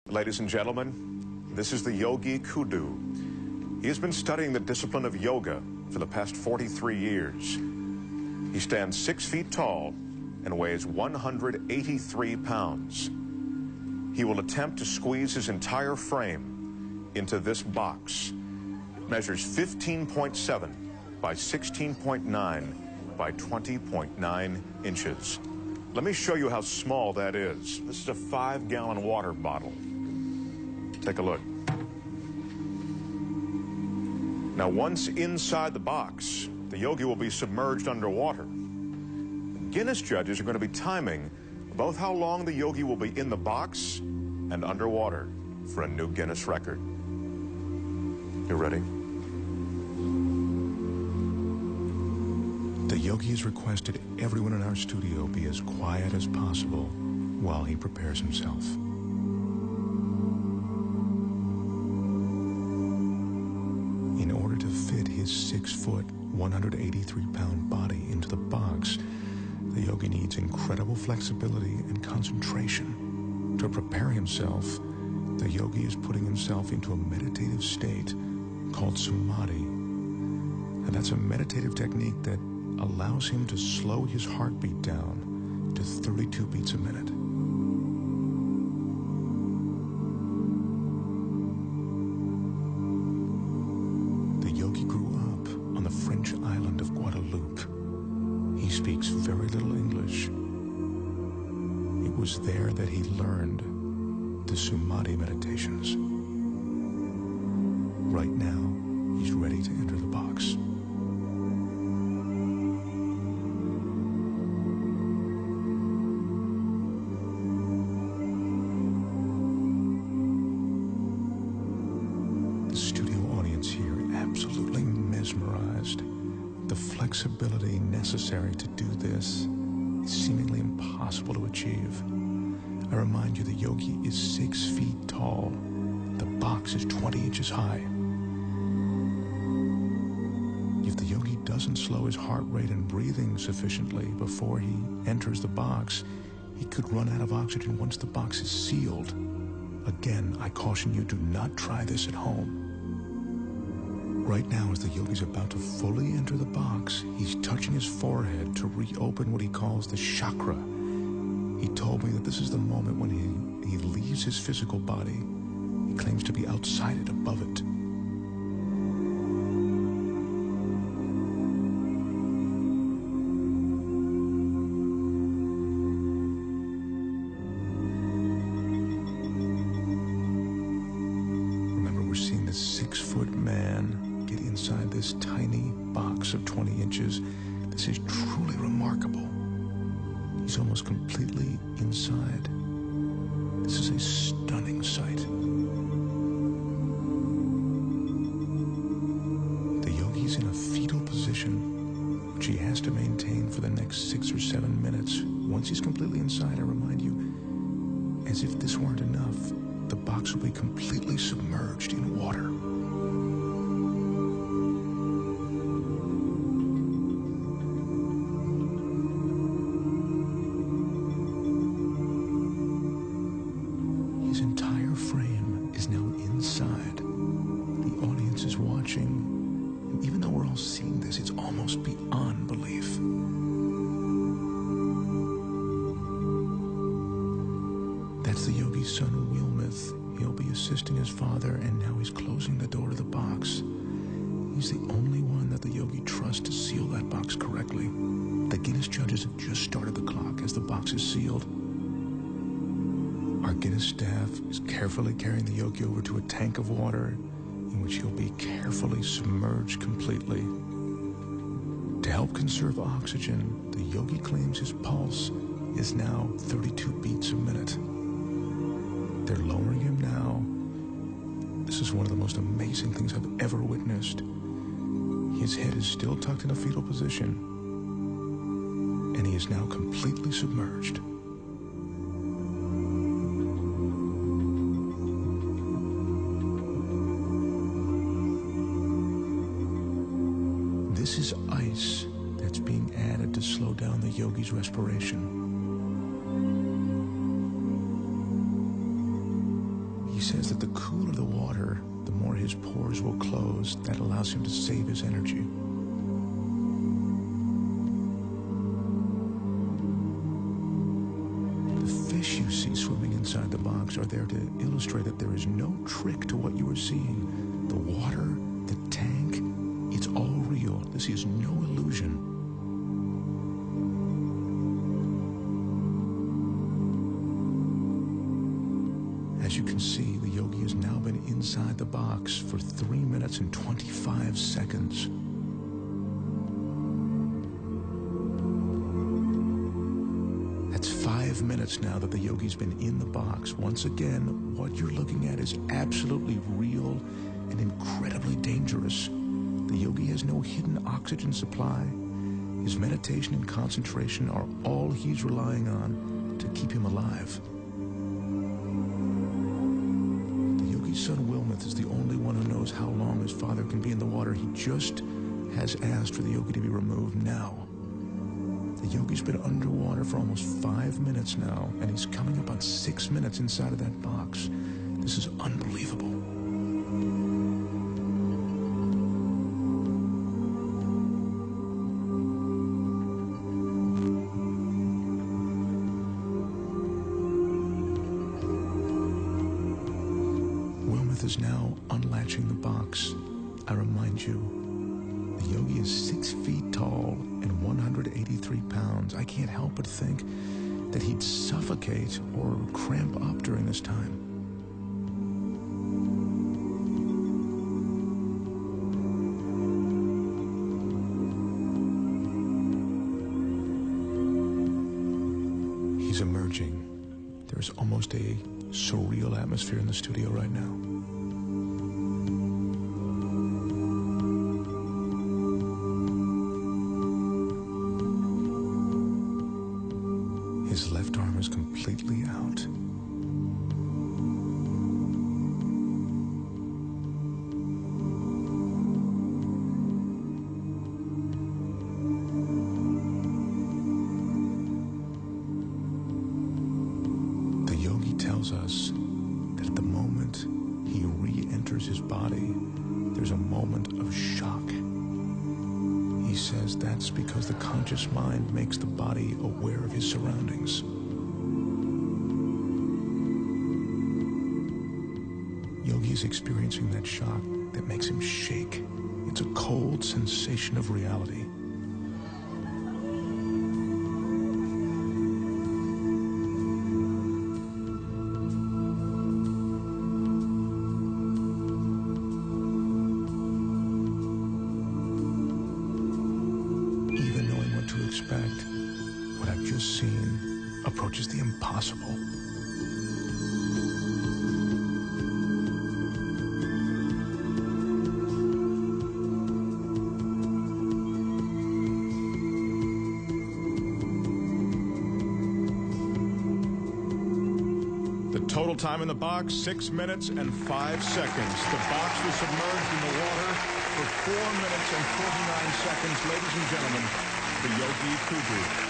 Ladies and gentlemen, this is the Yogi Kudu. He has been studying the discipline of yoga for the past 43 years. He stands 6 feet tall and weighs 183 pounds. He will attempt to squeeze his entire frame into this box. It measures 15.7 by 16.9 by 20.9 inches. Let me show you how small that is. This is a 5-gallon water bottle. Take a look. Now, once inside the box, the yogi will be submerged underwater. Guinness judges are going to be timing both how long the yogi will be in the box and underwater for a new Guinness record. You ready? The yogi has requested everyone in our studio be as quiet as possible while he prepares himself. In order to fit his 6-foot, 183-pound body into the box, the yogi needs incredible flexibility and concentration. To prepare himself, the yogi is putting himself into a meditative state called samadhi. And that's a meditative technique that allows him to slow his heartbeat down to 32 beats a minute. The yogi grew up on the French island of Guadeloupe. He speaks very little English. It was there that he learned the samadhi meditations. Right now, he's ready to enter the box. Absolutely mesmerized. The flexibility necessary to do this is seemingly impossible to achieve. I remind you, the yogi is 6 feet tall. The box is 20 inches high. If the yogi doesn't slow his heart rate and breathing sufficiently before he enters the box, he could run out of oxygen once the box is sealed. Again, I caution you, do not try this at home. Right now, as the yogi's about to fully enter the box, he's touching his forehead to reopen what he calls the chakra. He told me that this is the moment when he leaves his physical body. He claims to be outside it, above it. Remember, we're seeing this 6-foot man get inside this tiny box of 20 inches. This is truly remarkable. He's almost completely inside. This is a stunning sight. The yogi's in a fetal position, which he has to maintain for the next 6 or 7 minutes. Once he's completely inside, I remind you, as if this weren't enough, the box will be completely submerged in water. His entire frame is now inside. The audience is watching, and even though we're all seeing this, it's almost beyond belief. That's the yogi's son, Wilmeth. He'll be assisting his father, and now he's closing the door to the box. He's the only one that the yogi trusts to seal that box correctly. The Guinness judges have just started the clock as the box is sealed. Our Guinness staff is carefully carrying the yogi over to a tank of water in which he'll be carefully submerged completely. To help conserve oxygen, the yogi claims his pulse is now 32 beats a minute. They're lowering him now. This is one of the most amazing things I've ever witnessed. His head is still tucked in a fetal position, and he is now completely submerged. This is ice that's being added to slow down the yogi's respiration. He says that the cooler the water, the more his pores will close. That allows him to save his energy. The fish you see swimming inside the box are there to illustrate that there is no trick to what you are seeing. The water, the tank, it's all real. This is no illusion. As you can see, the yogi has now been inside the box for 3 minutes and 25 seconds. That's 5 minutes now that the yogi's been in the box. Once again, what you're looking at is absolutely real and incredibly dangerous. The yogi has no hidden oxygen supply. His meditation and concentration are all he's relying on to keep him alive. Son Wilmuth is the only one who knows how long his father can be in the water. He just has asked for the yogi to be removed now. The yogi's been underwater for almost 5 minutes now, and he's coming up on 6 minutes inside of that box. This is unbelievable. Is now unlatching the box. I remind you, the yogi is 6 feet tall and 183 pounds. I can't help but think that he'd suffocate or cramp up during this time. He's emerging. There's almost a surreal atmosphere in the studio right now. His left arm is completely out. The yogi tells us that at the moment he re-enters his body, there's a moment of shock. He says that's because the conscious mind makes the body aware of his surroundings. Yogi is experiencing that shock that makes him shake. It's a cold sensation of reality. Expect, what I've just seen approaches the impossible. The total time in the box, 6 minutes and 5 seconds. The box was submerged in the water for 4 minutes and 49 seconds. Ladies and gentlemen, the Yogi Kudu.